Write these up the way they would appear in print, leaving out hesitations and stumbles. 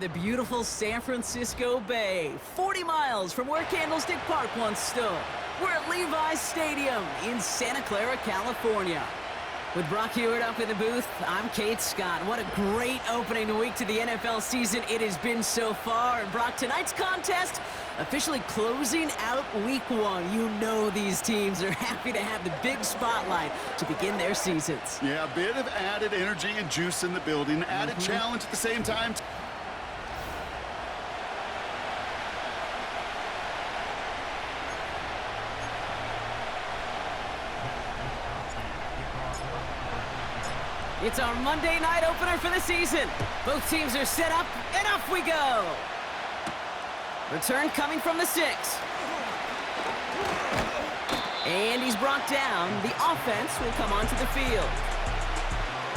The beautiful San Francisco Bay, 40 miles from where Candlestick Park once stood. We're at Levi's Stadium in Santa Clara, California. With Brock Hewitt up in the booth, I'm Kate Scott. What a great opening week to the NFL season it has been so far. And Brock, tonight's contest officially closing out week one. You know these teams are happy to have the big spotlight to begin their seasons. Yeah, a bit of added energy and juice in the building, added challenge at the same time. It's our Monday night opener for the season. Both teams are set up, and off we go. Return coming from the 6. And he's brought down. The offense will come onto the field.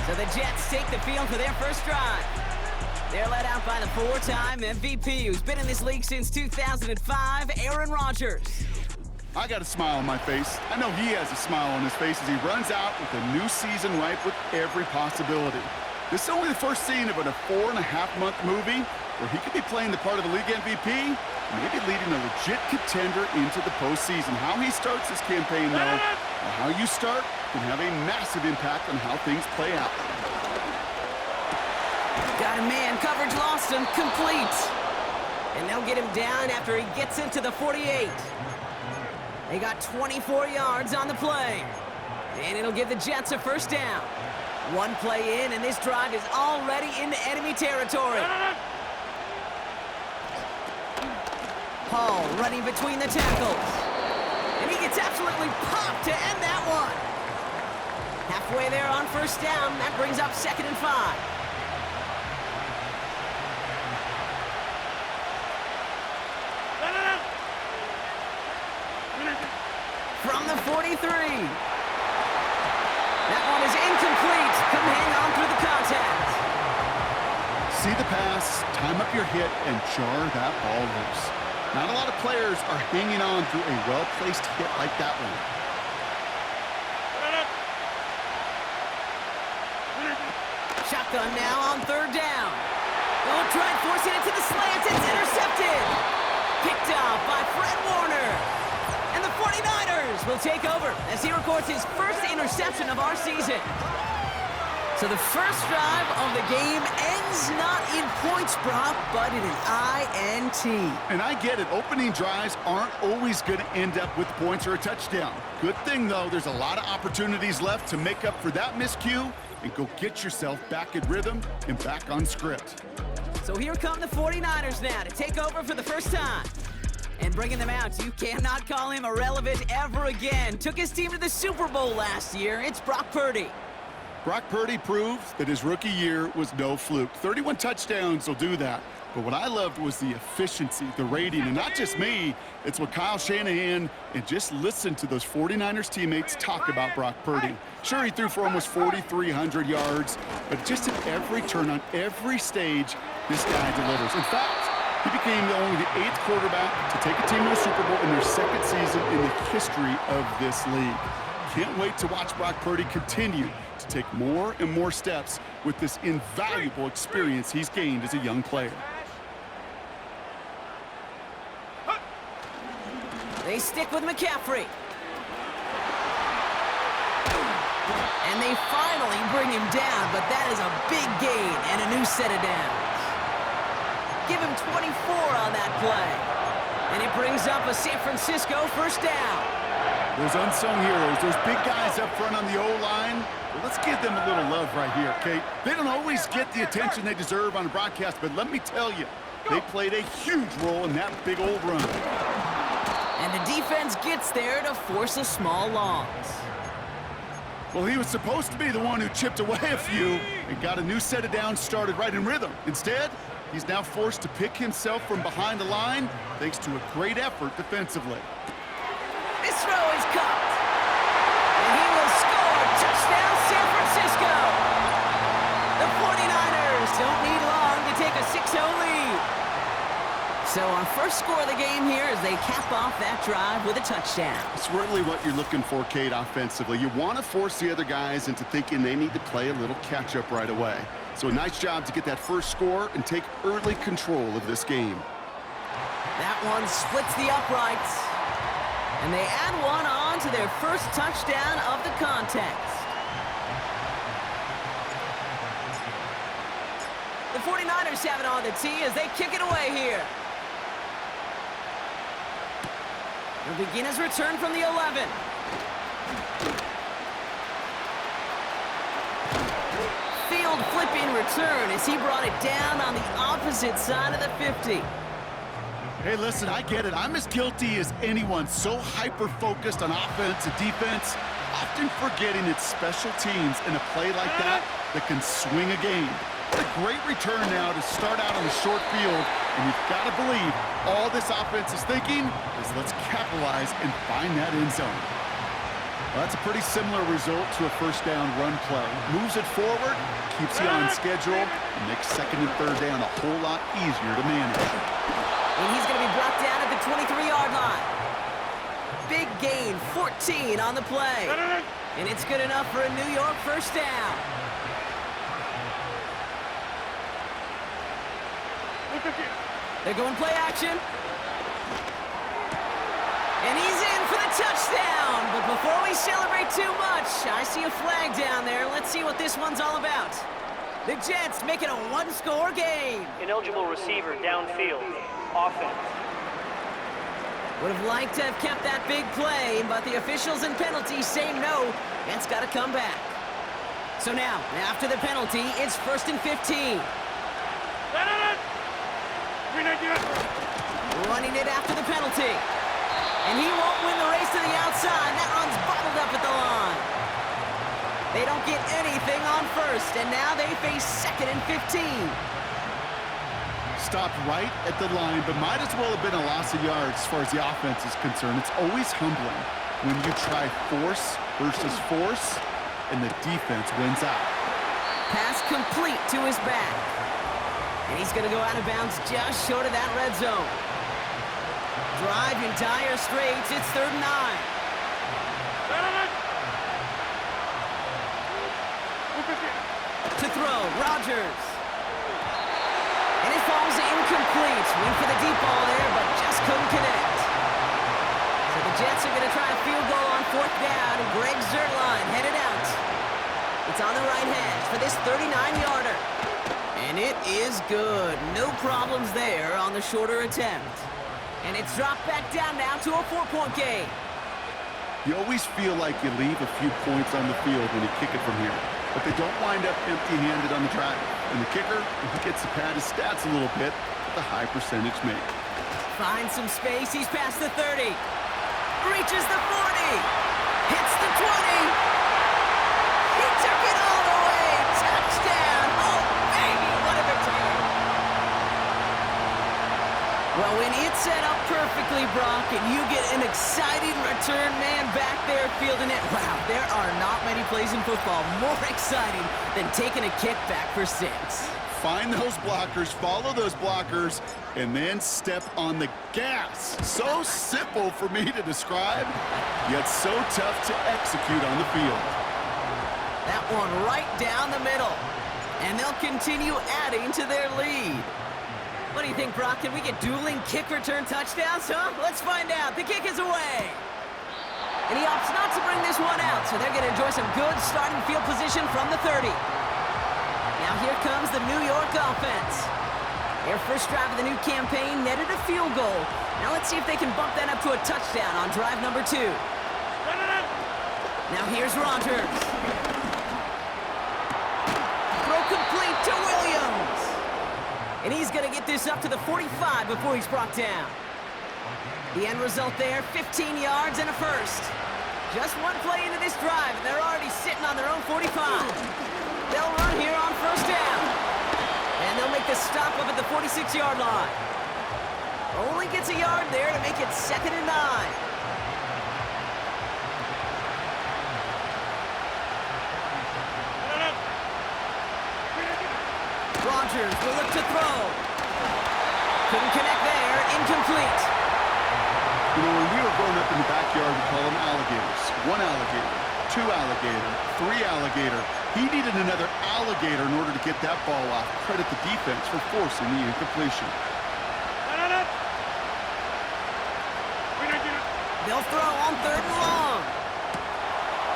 So the Jets take the field for their first drive. They're led out by the 4-time MVP who's been in this league since 2005, Aaron Rodgers. I got a smile on my face. I know he has a smile on his face as he runs out with a new season ripe with every possibility. This is only the first scene of a 4.5-month movie where he could be playing the part of the league MVP, maybe leading a legit contender into the postseason. How he starts this campaign, though, or how you start, can have a massive impact on how things play out. Got a man, coverage lost him, complete. And they'll get him down after he gets into the 48. They got 24 yards on the play. And it'll give the Jets a first down. One play in, and this drive is already into enemy territory. Hall running between the tackles. And he gets absolutely popped to end that one. Halfway there on first down. That brings up 2nd and 5. From the 43. That one is incomplete. Couldn't hang on through the contact. See the pass, time up your hit, and jar that ball loose. Not a lot of players are hanging on through a well-placed hit like that one. Shotgun now on 3rd down. They'll try and force it into the slant. It's intercepted. Picked off by Fred Warner. And the 49ers will take over as he records his first interception of our season. So the first drive of the game ends not in points, Brock, but in an INT. And I get it. Opening drives aren't always going to end up with points or a touchdown. Good thing, though, there's a lot of opportunities left to make up for that miscue and go get yourself back in rhythm and back on script. So here come the 49ers now to take over for the first time. And bringing them out, you cannot call him irrelevant ever again. Took his team to the Super Bowl last year. It's Brock Purdy. Brock Purdy proves that his rookie year was no fluke. 31 touchdowns will do that. But what I loved was the efficiency, the rating, and not just me. It's what Kyle Shanahan, and just listen to those 49ers teammates talk about Brock Purdy. Sure, he threw for almost 4,300 yards, but just at every turn, on every stage, this guy delivers. In fact, he became only the 8th quarterback to take a team to the Super Bowl in their 2nd season in the history of this league. Can't wait to watch Brock Purdy continue to take more and more steps with this invaluable experience he's gained as a young player. They stick with McCaffrey. And they finally bring him down, but that is a big gain and a new set of downs. Give him 24 on that play. And it brings up a San Francisco first down. Those unsung heroes, those big guys up front on the O-line, well, let's give them a little love right here, Kate. They don't always get the attention they deserve on a broadcast, but let me tell you, they played a huge role in that big old run. And the defense gets there to force a small loss. Well, he was supposed to be the one who chipped away a few and got a new set of downs started right in rhythm. Instead, he's now forced to pick himself from behind the line thanks to a great effort defensively. This throw is caught. And he will score. Touchdown, San Francisco. The 49ers don't need long to take a 6-0 lead. So our first score of the game here as they cap off that drive with a touchdown. It's really what you're looking for, Kate, offensively. You want to force the other guys into thinking they need to play a little catch-up right away. So a nice job to get that first score and take early control of this game. That one splits the uprights. And they add one on to their first touchdown of the contest. The 49ers have it on the tee as they kick it away here. They'll begin his return from the 11. Field flipping return as he brought it down on the opposite side of the 50. Hey, listen, I get it. I'm as guilty as anyone. So hyper-focused on offense and defense, often forgetting it's special teams in a play like that can swing a game. What a great return now to start out on the short field, and you've got to believe all this offense is thinking is let's capitalize and find that end zone. Well, that's a pretty similar result to a first down run play. Moves it forward, keeps you on schedule, and makes second and third down a whole lot easier to manage. And he's going to be brought down at the 23-yard line. Big gain, 14 on the play. And it's good enough for a New York first down. They're going play action. And he's in for the touchdown. But before we celebrate too much, I see a flag down there. Let's see what this one's all about. The Jets make it a one-score game. Ineligible receiver downfield. Offense. Would have liked to have kept that big play, but the officials and penalties say no. It's got to come back. So now, after the penalty, it's 1st and 15. Running it after the penalty. And he won't win the race to the outside. That run's bottled up at the line. They don't get anything on first, and now they face 2nd and 15. Stopped right at the line, but might as well have been a loss of yards as far as the offense is concerned. It's always humbling when you try force versus force, and the defense wins out. Pass complete to his back. And he's going to go out of bounds just short of that red zone. Drive in dire straits. It's 3rd and 9. To throw, Rodgers. And it falls incomplete. Went for the deep ball there, but just couldn't connect. So the Jets are going to try a field goal on 4th down, and Greg Zuerlein headed out. It's on the right hash for this 39-yarder. And it is good. No problems there on the shorter attempt. And it's dropped back down now to a 4-point game. You always feel like you leave a few points on the field when you kick it from here, but they don't wind up empty-handed on the drive. And the kicker, he gets to pad his stats a little bit with a high percentage make. Finds some space. He's past the 30. Reaches the 40. Hits the 20. He took it all the way. Touchdown. Oh, baby, what a return. Well, when it's set up perfectly, Brock, and you get an exciting return man back there fielding it, wow, there are not many plays in football more exciting than taking a kick back for 6. Find those blockers, follow those blockers, and then step on the gas. So simple for me to describe, yet so tough to execute on the field. That one right down the middle. And they'll continue adding to their lead. What do you think, Brock? Can we get dueling kick return touchdowns, huh? Let's find out. The kick is away. And he opts not to bring this one out, so they're going to enjoy some good starting field position from the 30. Now here comes the New York offense. Their first drive of the new campaign netted a field goal. Now let's see if they can bump that up to a touchdown on drive number 2. Now here's Rodgers. Throw complete to Williams. And he's going to get this up to the 45 before he's brought down. The end result there, 15 yards and a first. Just one play into this drive, and they're already sitting on their own 45. They'll run here on first down. And they'll make the stop up at the 46-yard line. Only gets a yard there to make it 2nd and 9. Rodgers will look to throw. Couldn't connect there. Incomplete. You know, when we were growing up in the backyard, we call them alligators. One alligator, 2 alligator, 3 alligator. He needed another alligator in order to get that ball off. Credit the defense for forcing the incompletion. They'll throw on 3rd and long.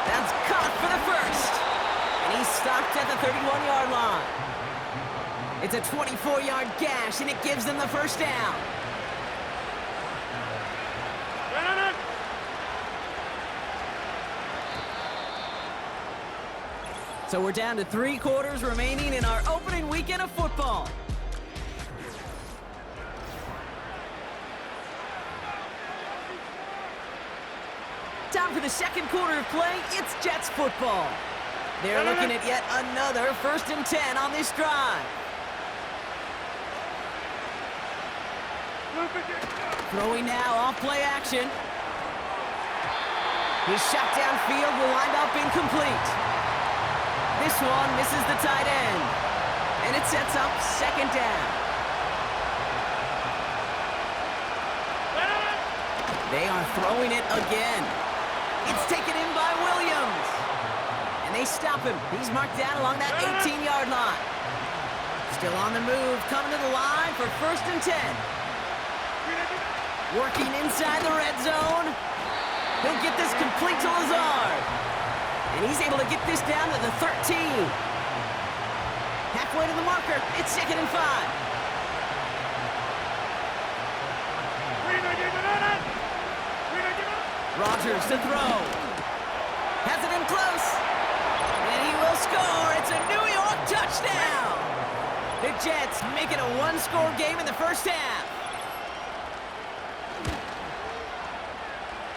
That's caught for the first. And he's stopped at the 31-yard line. It's a 24-yard gash, and it gives them the first down. So we're down to 3 quarters remaining in our opening weekend of football. Time for the second quarter of play. It's Jets football. They're looking at yet another 1st and 10 on this drive. Throwing now off play action. His shot downfield will wind up incomplete. This one misses the tight end. And it sets up 2nd down. They are throwing it again. It's taken in by Williams. And they stop him. He's marked down along that 18-yard line. Still on the move, coming to the line for 1st and 10. Working inside the red zone. He'll get this complete to Lazard. And he's able to get this down to the 13. Halfway to the marker. It's 2nd and 5. Rodgers to throw. Has it in close. And he will score. It's a New York touchdown. The Jets make it a 1-score game in the first half.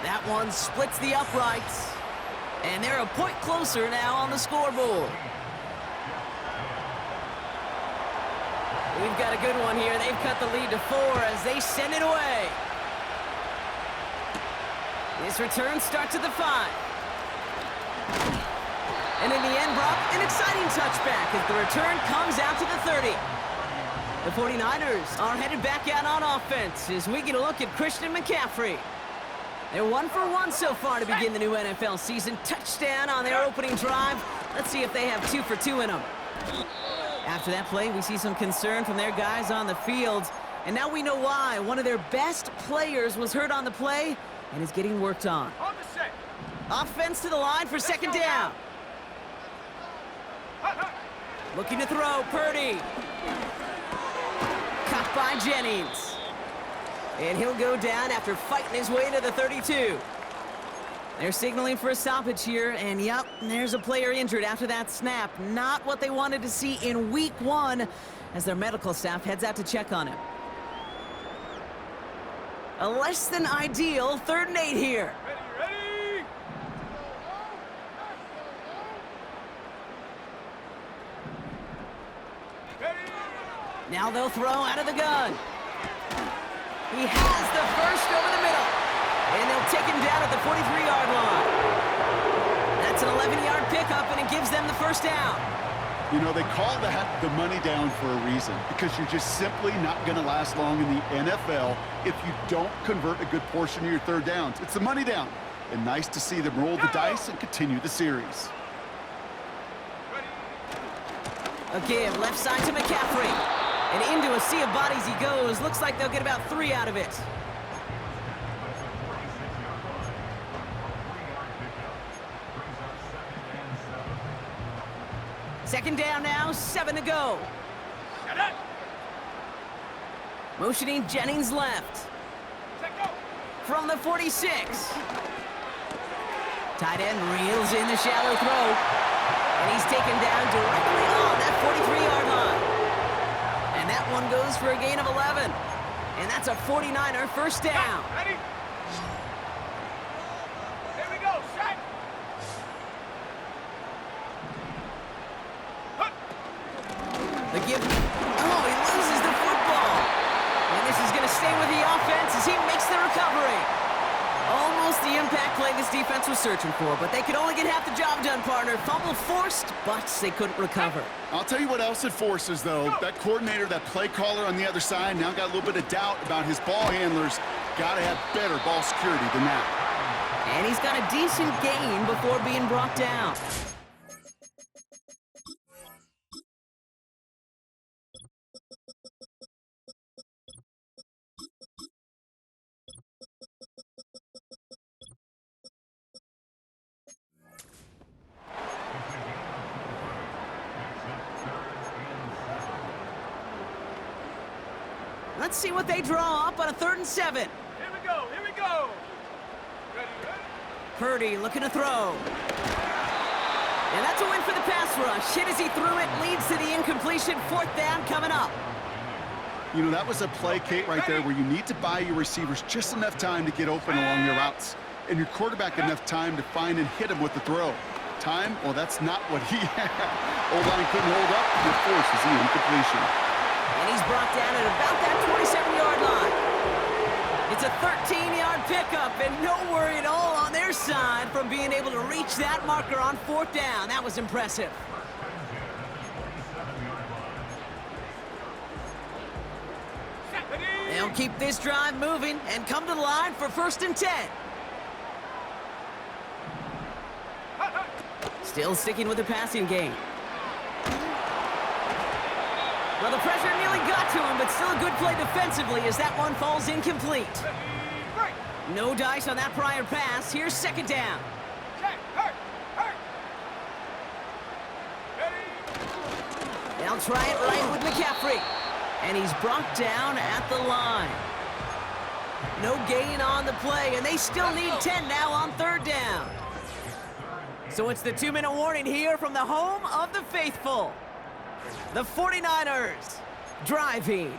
That one splits the uprights. And they're a point closer now on the scoreboard. We've got a good one here. They've cut the lead to 4 as they send it away. This return starts at the 5. And in the end, Brock, an exciting touchback as the return comes out to the 30. The 49ers are headed back out on offense as we get a look at Christian McCaffrey. They're 1 for 1 so far to begin the new NFL season. Touchdown on their opening drive. Let's see if they have 2 for 2 in them. After that play, we see some concern from their guys on the field. And now we know why. One of their best players was hurt on the play and is getting worked on. Offense to the line for 2nd down. Looking to throw, Purdy. Caught by Jennings. And he'll go down after fighting his way to the 32. They're signaling for a stoppage here, and yep, there's a player injured after that snap. Not what they wanted to see in week 1 as their medical staff heads out to check on him. A less than ideal 3rd and 8 here. Ready? Now they'll throw out of the gun. He has the first over the middle. And they'll take him down at the 43-yard line. That's an 11-yard pickup, and it gives them the first down. You know, they call that the money down for a reason, because you're just simply not going to last long in the NFL if you don't convert a good portion of your 3rd downs. It's the money down. And nice to see them roll the dice and continue the series. A give left side to McCaffrey. And into a sea of bodies he goes. Looks like they'll get about 3 out of it. Second down now, 7 to go. Motioning Jennings left. From the 46. Tight end reels in the shallow throw. And he's taken down directly on that 43-yard line. And that one goes for a gain of 11. And that's a 49er first down. Ready? Here we go, set. The give. Oh, he loses the football. And this is going to stay with the offense as he makes the recovery. Almost the impact play this defense was searching for, but they could only get half the job done, partner. Fumble forced, but they couldn't recover. I'll tell you what else it forces, though. That coordinator, that play caller on the other side, now got a little bit of doubt about his ball handlers. Got to have better ball security than that. And he's got a decent gain before being brought down. Let's see what they draw up on a 3rd and 7. Here we go, here we go. Ready, ready? Purdy looking to throw. And that's a win for the pass rush. Hit as he threw it, leads to the incompletion. 4th down coming up. You know, that was a play, Kate, right there where you need to buy your receivers just enough time to get open along your routes, and your quarterback enough time to find and hit him with the throw. Time? Well, that's not what he had. O-line couldn't hold up. It forces the incompletion. And he's brought down at about that 27-yard line. It's a 13-yard pickup, and no worry at all on their side from being able to reach that marker on 4th down. That was impressive. They'll keep this drive moving and come to the line for 1st and 10. Still sticking with the passing game. Well, the pressure nearly got to him, but still a good play defensively as that one falls incomplete. No dice on that prior pass. Here's 2nd down. They'll try it right with McCaffrey. And he's brought down at the line. No gain on the play, and they still need 10 now on 3rd down. So it's the 2-minute warning here from the home of the faithful. The 49ers driving.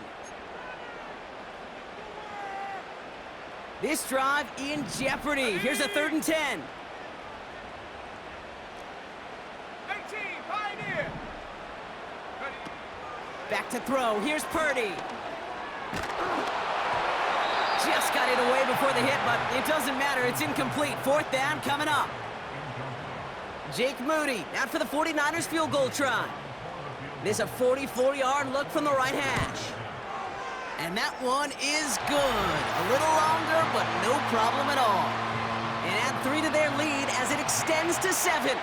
This drive in jeopardy. Here's a 3rd and 10. 18, Pioneer. Back to throw. Here's Purdy. Just got it away before the hit, but it doesn't matter. It's incomplete. 4th down coming up. Jake Moody out for the 49ers field goal try. This a 44-yard look from the right hash. And that one is good. A little longer, but no problem at all. And add 3 to their lead as it extends to 7.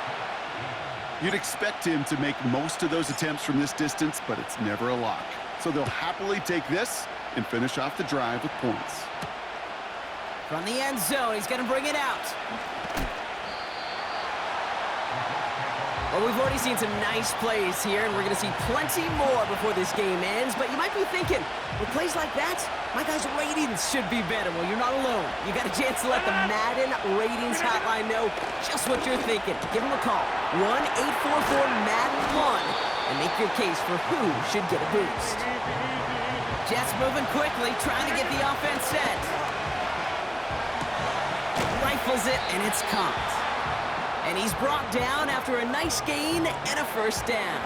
You'd expect him to make most of those attempts from this distance, but it's never a lock. So they'll happily take this and finish off the drive with points. From the end zone, he's going to bring it out. Well, we've already seen some nice plays here, and we're going to see plenty more before this game ends. But you might be thinking, with plays like that, my guys' ratings should be better. Well, you're not alone. You got a chance to let the Madden ratings hotline know just what you're thinking. Give them a call, 1-844-MADDEN-1, and make your case for who should get a boost. Jets moving quickly, trying to get the offense set. Rifles it, and it's caught. And he's brought down after a nice gain and a 1st down.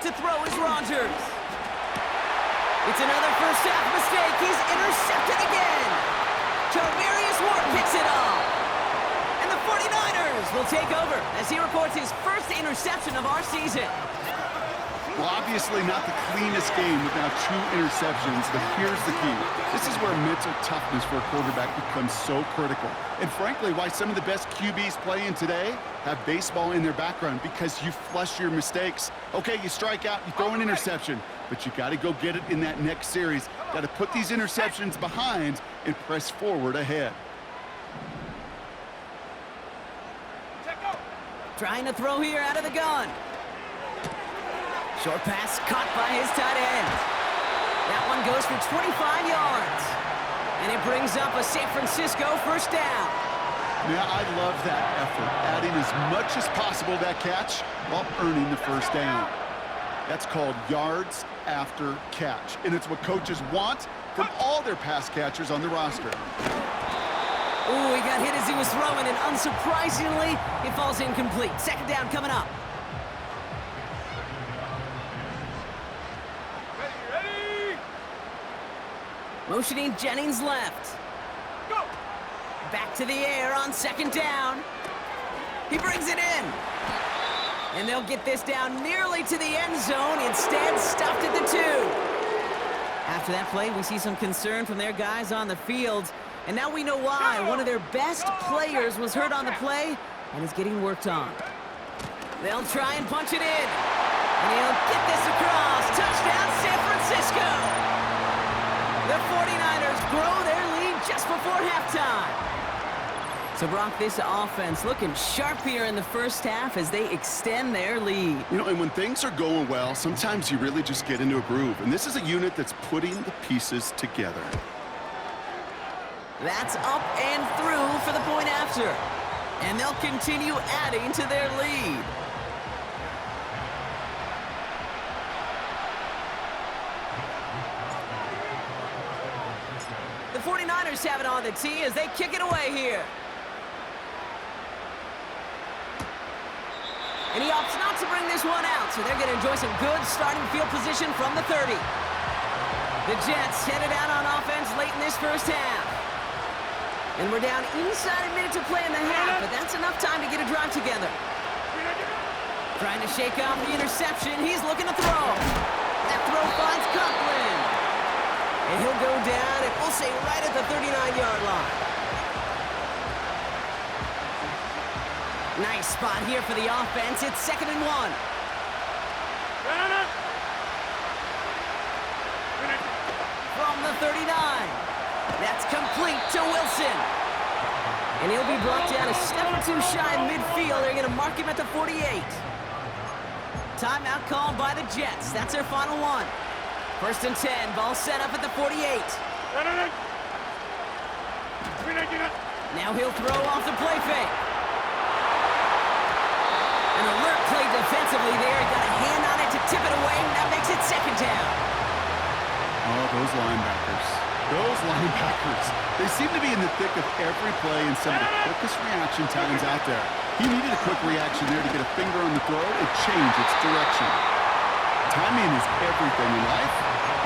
To throw is Rodgers. It's another first half mistake. He's intercepted again. Charvarius Ward picks it off. And the 49ers will take over as he reports his first interception of our season. Well, obviously not the cleanest game with now 2 interceptions, but here's the key. This is where mental toughness for a quarterback becomes so critical. And frankly, why some of the best QBs playing today have baseball in their background, because you flush your mistakes. Okay, you strike out, you throw an interception, but you got to go get it in that next series. Got to put these interceptions behind and press forward ahead. Trying to throw here out of the gun. Short pass caught by his tight end. That one goes for 25 yards. And it brings up a San Francisco 1st down. Yeah, I love that effort, adding as much as possible to that catch while earning the 1st down. That's called yards after catch, and it's what coaches want from all their pass catchers on the roster. Ooh, he got hit as he was throwing, and unsurprisingly, it falls incomplete. 2nd down coming up. Motioning Jennings left. Go! Back to the air on 2nd down. He brings it in. And they'll get this down nearly to the end zone, instead stuffed at the 2. After that play, we see some concern from their guys on the field. And now we know why. One of their best players was hurt on the play and is getting worked on. They'll try and punch it in. And he'll get this across. Touchdown, San Francisco. The 49ers grow their lead just before halftime. So, Brock, this offense looking sharp here in the first half as they extend their lead. You know, and when things are going well, sometimes you really just get into a groove. And this is a unit that's putting the pieces together. That's up and through for the point after. And they'll continue adding to their lead. The 49ers have it on the tee as they kick it away here. And he opts not to bring this one out, so they're going to enjoy some good starting field position from the 30. The Jets headed out on offense late in this first half. And we're down inside a minute to play in the half, but that's enough time to get a drive together. Trying to shake off the interception. He's looking to throw. That throw finds Conklin. And he'll go down, and we'll say right at the 39-yard line. Nice spot here for the offense. It's 2nd and 1. From the 39. That's complete to Wilson. And he'll be brought down a step or two shy of midfield. They're going to mark him at the 48. Timeout called by the Jets. That's their final one. 1st and 10. Ball set up at the 48. Now he'll throw off the play fake. An alert play defensively there. He got a hand on it to tip it away, and that makes it 2nd down. Oh, those linebackers. Those linebackers. They seem to be in the thick of every play and some of the quickest reaction times out there. He needed a quick reaction there to get a finger on the throw and change its direction. Timing is everything in life,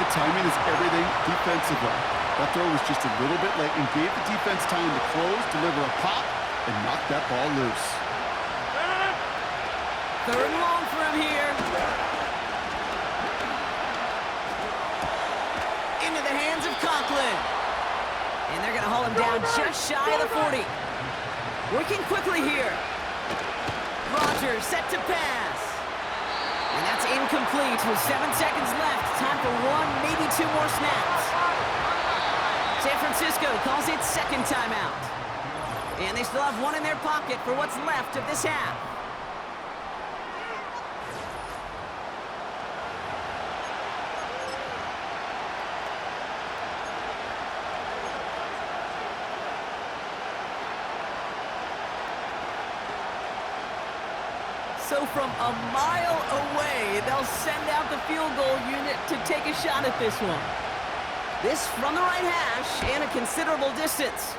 and timing is everything defensively. That throw was just a little bit late and gave the defense time to close, deliver a pop, and knock that ball loose. 3rd and long for him here. Into the hands of Conklin. And they're going to haul him down just shy of the 40. Working quickly here. Rodgers set to pass. And that's incomplete with 7 seconds left. Time for 1, maybe 2 more snaps. San Francisco calls it 2nd timeout. And they still have 1 in their pocket for what's left of this half. So from a mile away, they'll send out the field goal unit to take a shot at this one. This from the right hash and a considerable distance.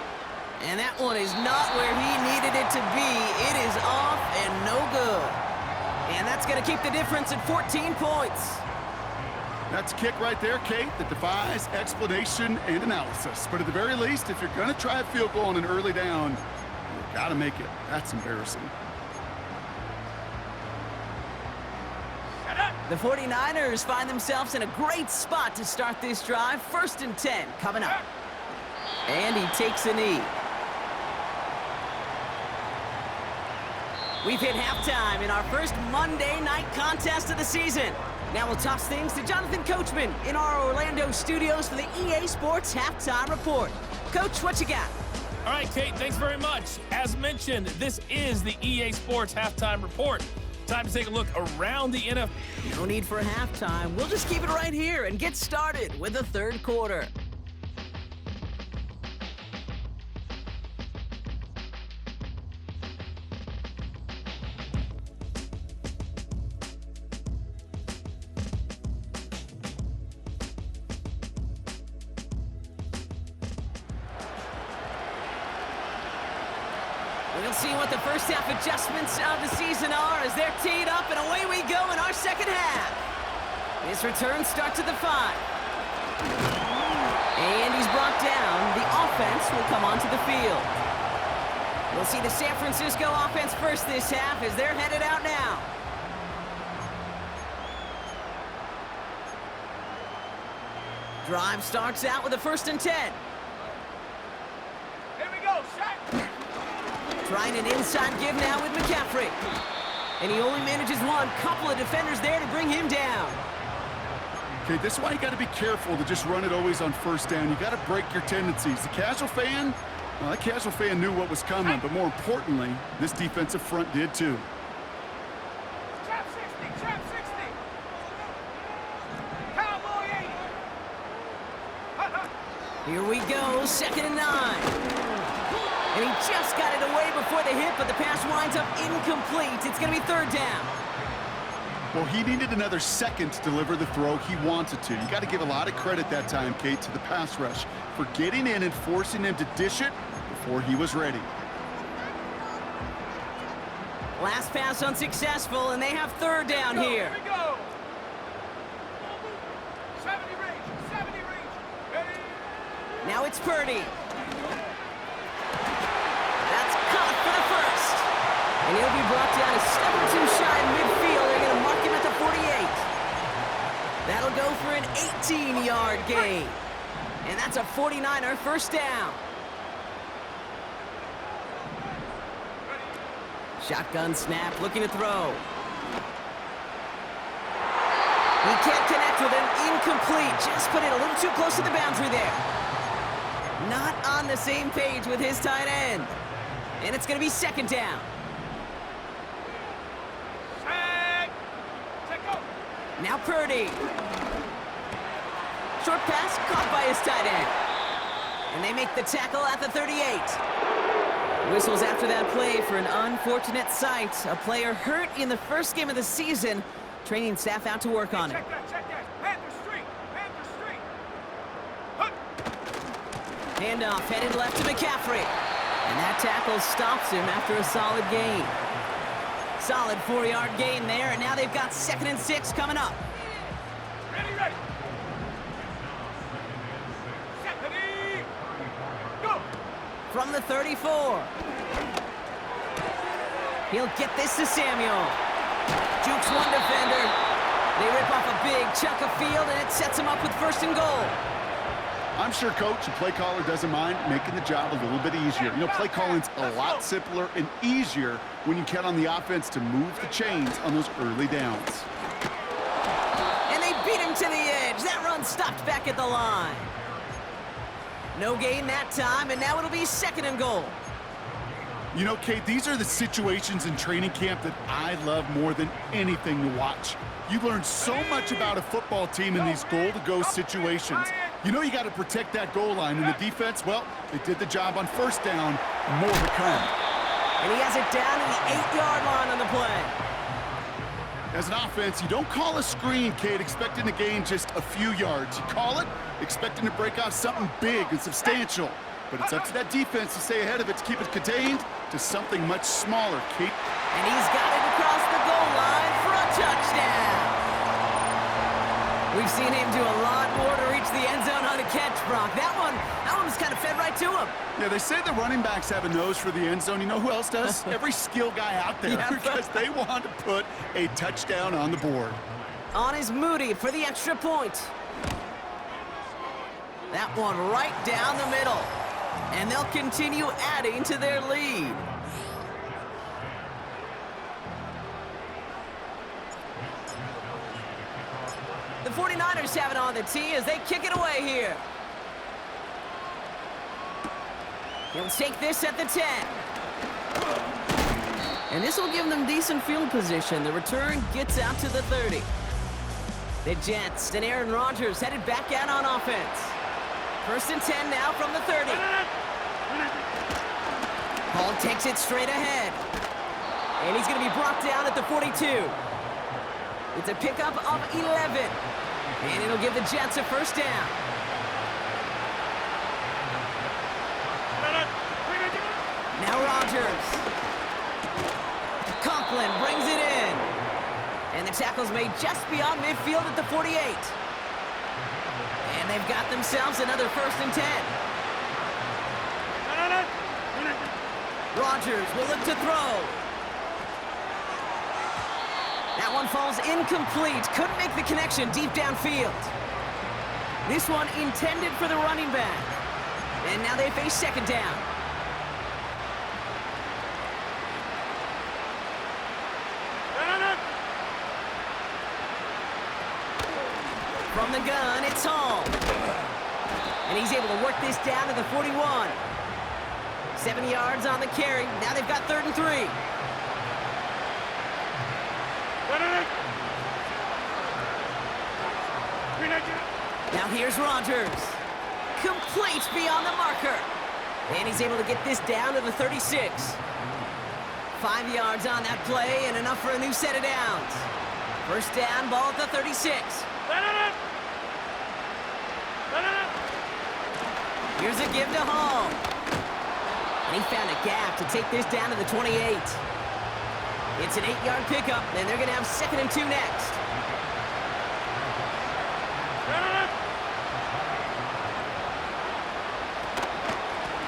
And that one is not where he needed it to be. It is off and no good. And that's going to keep the difference at 14 points. That's a kick right there, Kate, that defies explanation and analysis. But at the very least, if you're going to try a field goal on an early down, you've got to make it. That's embarrassing. The 49ers find themselves in a great spot to start this drive. 1st and 10 coming up. And he takes a knee. We've hit halftime in our first Monday night contest of the season. Now we'll toss things to Jonathan Coachman in our Orlando studios for the EA Sports Halftime Report. Coach, what you got? All right, Kate, thanks very much. As mentioned, this is the EA Sports Halftime Report. Time to take a look around the NFL. No need for halftime. We'll just keep it right here and get started with the 3rd quarter. We'll see what the first half adjustments of the season are as they're teed up, and away we go in our 2nd half. This return starts at the 5. And he's brought down. The offense will come onto the field. We'll see the San Francisco offense first this half as they're headed out now. Drive starts out with a 1st and 10. Here we go, shot. Trying an inside give now with McCaffrey. And he only manages one. Couple of defenders there to bring him down. Okay, this is why you got to be careful to just run it always on 1st down. You got to break your tendencies. The casual fan, well, that casual fan knew what was coming, but more importantly, this defensive front did too. Trap 60, trap 60. Cowboy 80. Here we go, 2nd and 9. And he just got it away before the hit, but the pass winds up incomplete. It's going to be 3rd down. Well, he needed another second to deliver the throw he wanted to. You got to give a lot of credit that time, Kate, to the pass rush for getting in and forcing him to dish it before he was ready. Last pass unsuccessful, and they have 3rd down here. Here we go. 70 range, 70 range. Ready? Now it's Purdy. That's caught for the 1st. And he'll be brought down a step or 2 shy in midfield. They're going to mark him at the 48. That'll go for an 18-yard gain. And that's a 49er 1st down. Shotgun snap, looking to throw. He can't connect with him. Incomplete. Just put it a little too close to the boundary there. Not on the same page with his tight end. And it's going to be 2nd down. Now Purdy. Short pass caught by his tight end. And they make the tackle at the 38. Whistles after that play for an unfortunate sight. A player hurt in the 1st game of the season. Training staff out to work on it. Check that, check that. Panther Street, Panther Street. Handoff headed left to McCaffrey. And that tackle stops him after a solid gain. Solid 4-yard gain there, and now they've got 2nd and 6 coming up. Ready, ready. Set, ready. Go. From the 34. He'll get this to Samuel. Jukes one defender. They rip off a big chunk of field, and it sets him up with 1st and goal. I'm sure coach and play caller doesn't mind making the job a little bit easier. You know, play calling's a lot simpler and easier when you count on the offense to move the chains on those early downs. And they beat him to the edge. That run stopped back at the line. No gain that time, and now it'll be 2nd and goal. You know, Kate, these are the situations in training camp that I love more than anything to watch. You learn so much about a football team in these goal-to-go situations. You know you got to protect that goal line, and the defense, well, they did the job on 1st down, more to come. And he has it down to the 8-yard line on the play. As an offense, you don't call a screen, Kate, expecting to gain just a few yards. You call it expecting to break off something big and substantial. But it's up to that defense to stay ahead of it, to keep it contained to something much smaller, Kate. And he's got it across the goal line for a touchdown. We've seen him do a lot more to reach the end zone on a catch, Brock. That one was kind of fed right to him. Yeah, they say the running backs have a nose for the end zone. You know who else does? Every skill guy out there, Yeah. because they want to put a touchdown on the board. On is Moody for the extra point. That one right down the middle. And they'll continue adding to their lead. The 49ers have it on the tee as they kick it away here. He'll take this at the 10. And this will give them decent field position. The return gets out to the 30. The Jets and Aaron Rodgers headed back out on offense. 1st and 10 now from the 30. Hall takes it straight ahead. And he's going to be brought down at the 42. It's a pickup of 11. And it'll give the Jets a 1st down. Now Rodgers. Conklin brings it in. And the tackle's made just beyond midfield at the 48. And they've got themselves another 1st and 10. Rodgers will look to throw. That one falls incomplete. Couldn't make the connection deep downfield. This one intended for the running back. And now they face second down. From the gun, it's Hall. And he's able to work this down to the 41. 7 yards on the carry. Now they've got 3rd and 3. Now here's Rogers. Complete beyond the marker. And he's able to get this down to the 36. 5 yards on that play and enough for a new set of downs. First down, ball at the 36. Here's a give to Hall. And he found a gap to take this down to the 28. It's an 8-yard pickup, and they're going to have 2nd and 2 next.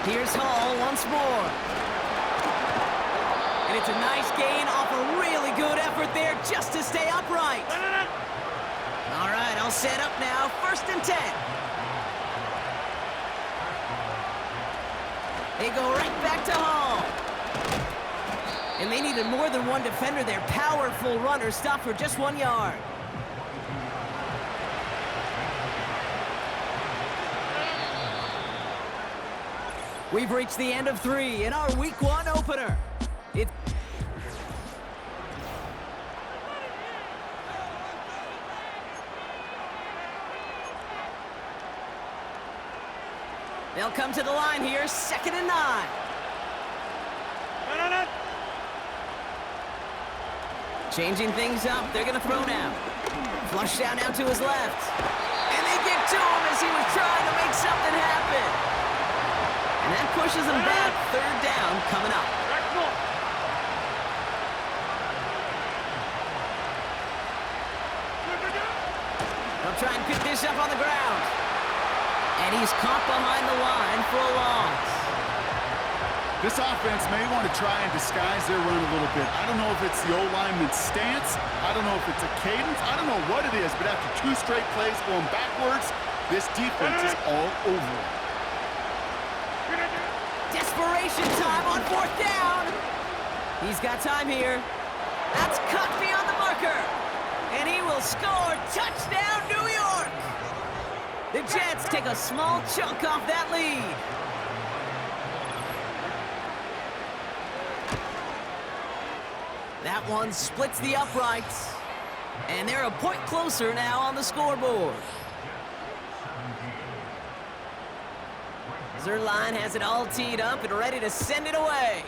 Here's Hall once more. And it's a nice gain off a really good effort there just to stay upright. All right, all set up now. 1st and 10. They go right back to Hall. And they needed more than one defender there. Powerful runner stopped for just 1 yard. We've reached the end of 3 in our Week 1 opener. They'll come to the line here, 2nd and 9. Changing things up, they're going to throw now. Flush down now to his left. And they give to him as he was trying to make something happen. And that pushes him back. 3rd down coming up. They'll try and pick this up on the ground. And he's caught behind the line for a loss. This offense may want to try and disguise their run a little bit. I don't know if it's the O-lineman's stance. I don't know if it's a cadence. I don't know what it is, but after 2 straight plays going backwards, this defense is all over it. Desperation time on 4th down. He's got time here. That's cut beyond the marker. And he will score. Touchdown, New York. The Jets take a small chunk off that lead. That one splits the uprights. And they're a point closer now on the scoreboard. Zerline has it all teed up and ready to send it away.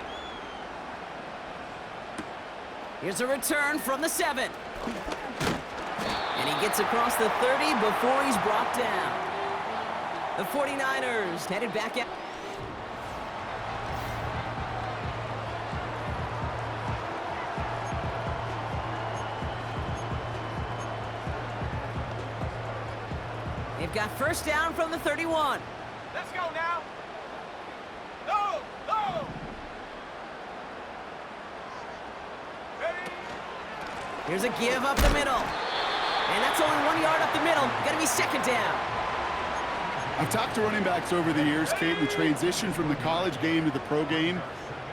Here's a return from the 7. And he gets across the 30 before he's brought down. The 49ers headed back out. They've got first down from the 31. Let's go now. Go, go. Ready. Here's a give up the middle. And that's only 1 yard up the middle. Gonna be 2nd down. I've talked to running backs over the years, Kate, the transition from the college game to the pro game.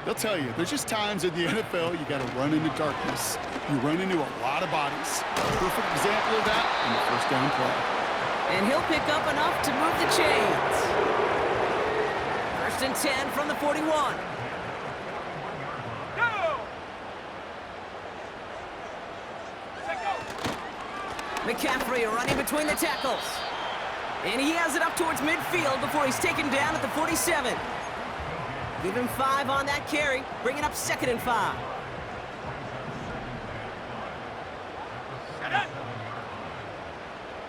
They'll tell you, there's just times in the NFL you got to run into darkness. You run into a lot of bodies. Perfect example of that in the first down play. And he'll pick up enough to move the chains. 1st and 10 from the 41. Go. Let go. McCaffrey running between the tackles. And he has it up towards midfield before he's taken down at the 47. Give him 5 on that carry, bringing up 2nd and 5.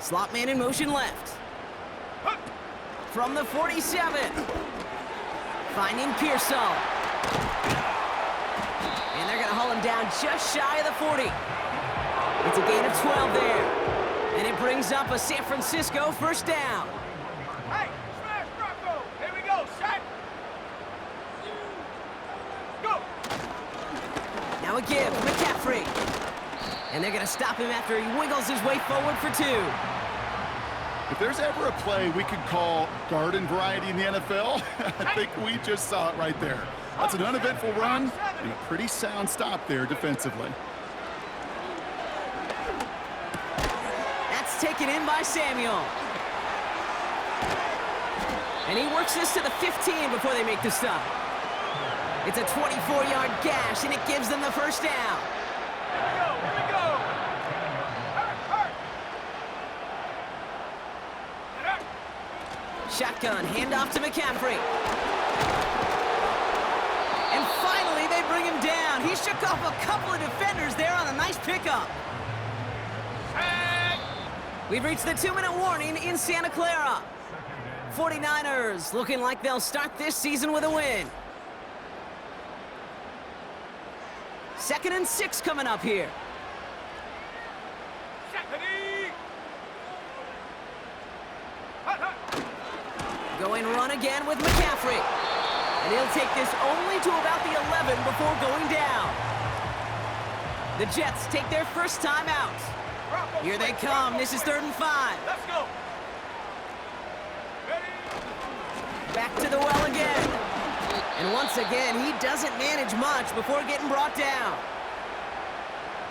Slot man in motion left. From the 47. Finding Pearsall. And they're going to haul him down just shy of the 40. It's a gain of 12 there. And it brings up a San Francisco first down. Hey, smash Rocco. Here we go, shot. Go. Now a give, McCaffrey. And they're going to stop him after he wiggles his way forward for 2. If there's ever a play we could call garden variety in the NFL, I think we just saw it right there. That's an uneventful run and a pretty sound stop there defensively. That's taken in by Samuel. And he works this to the 15 before they make the stop. It's a 24-yard gash, and it gives them the first down. Here we go. Shotgun, handoff to McCaffrey. And finally, they bring him down. He shook off a couple of defenders there on a nice pickup. We've reached the 2-minute warning in Santa Clara. 49ers looking like they'll start this season with a win. 2nd and 6 coming up here. Going run again with McCaffrey. And he'll take this only to about the 11 before going down. The Jets take their first time out. Here they come. This is 3rd and 5. Let's go. Back to the well again. And once again, he doesn't manage much before getting brought down.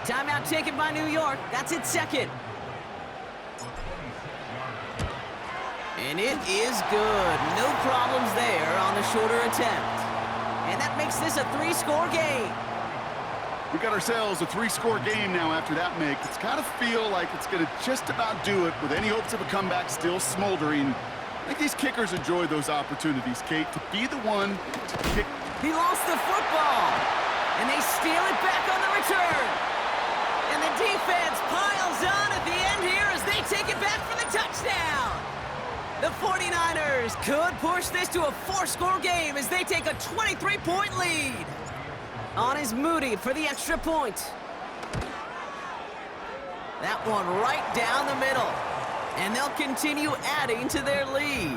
Timeout taken by New York. That's its 2nd. And it is good. No problems there on the shorter attempt. And that makes this a 3-score game. We got ourselves a 3-score game now after that make. It's got to feel like it's going to just about do it with any hopes of a comeback still smoldering. I think these kickers enjoy those opportunities, Kate, to be the one to kick. He lost the football, and they steal it back on the return. And the defense piles on at the end here as they take it back for the touchdown. The 49ers could push this to a 4-score game as they take a 23-point lead. On is Moody for the extra point. That one right down the middle. And they'll continue adding to their lead.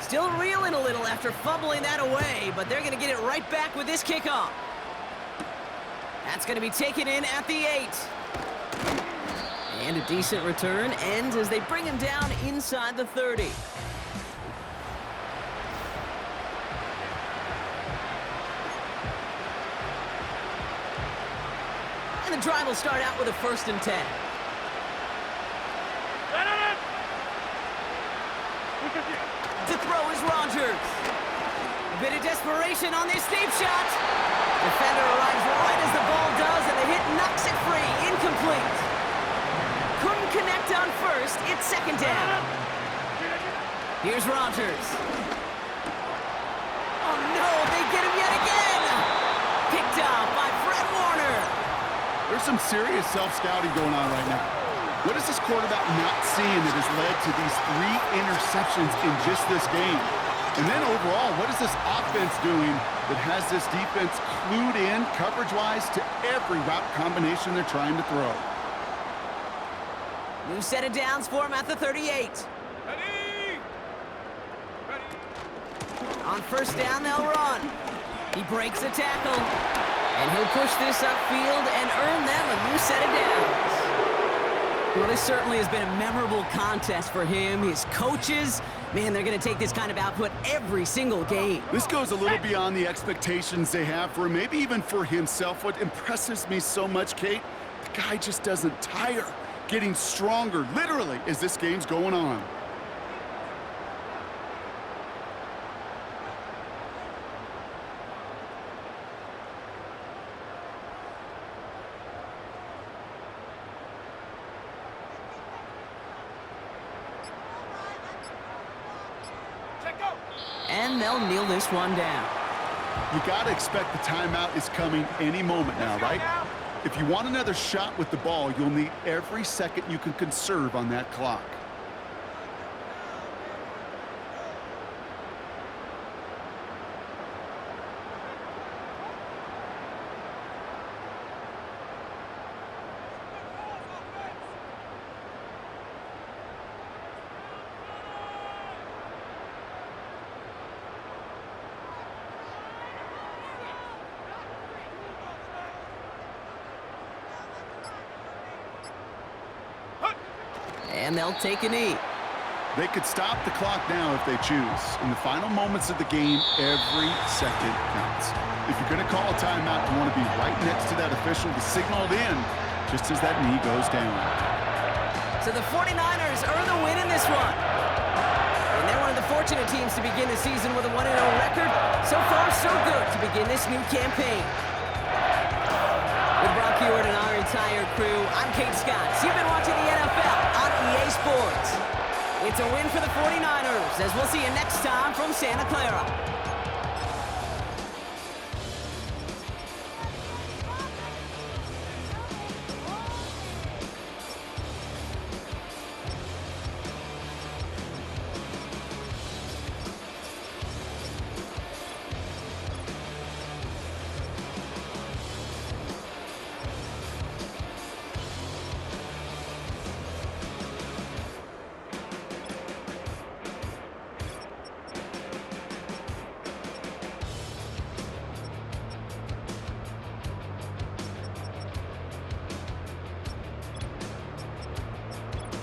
Still reeling a little after fumbling that away, but they're going to get it right back with this kickoff. That's going to be taken in at the 8. And a decent return ends as they bring him down inside the 30. And the drive will start out with a 1st and 10. To throw is Rodgers. A bit of desperation on this deep shot. Defender arrives right as the ball does, and the hit knocks it free. Incomplete. Couldn't connect on 1st. It's 2nd down. Here's Rodgers. Oh, no, they get him yet again. Picked up by Fred Warner. There's some serious self-scouting going on right now. What is this quarterback not seeing that has led to these 3 interceptions in just this game? And then overall, what is this offense doing that has this defense clued in coverage-wise to every route combination they're trying to throw? New set of downs for him at the 38. Ready. On 1st down, they'll run. He breaks a tackle. And he'll push this upfield and earn them a new set of downs. Well, this certainly has been a memorable contest for him. His coaches, man, they're going to take this kind of output every single game. This goes a little beyond the expectations they have for him, maybe even for himself. What impresses me so much, Kate, the guy just doesn't tire. Getting stronger, literally, as this game's going on. And they'll kneel this one down. You got to expect the timeout is coming any moment now, right? If you want another shot with the ball, you'll need every second you can conserve on that clock. And they'll take a knee. They could stop the clock now if they choose. In the final moments of the game, every second counts. If you're going to call a timeout, you want to be right next to that official to signal it in just as that knee goes down. So the 49ers earn the win in this one. And they're one of the fortunate teams to begin the season with a 1-0 record. So far, so good to begin this new campaign. With Brock Hewitt and our entire crew, I'm Kate Scott. You've been watching the NFL on EA Sports. It's a win for the 49ers, as we'll see you next time from Santa Clara.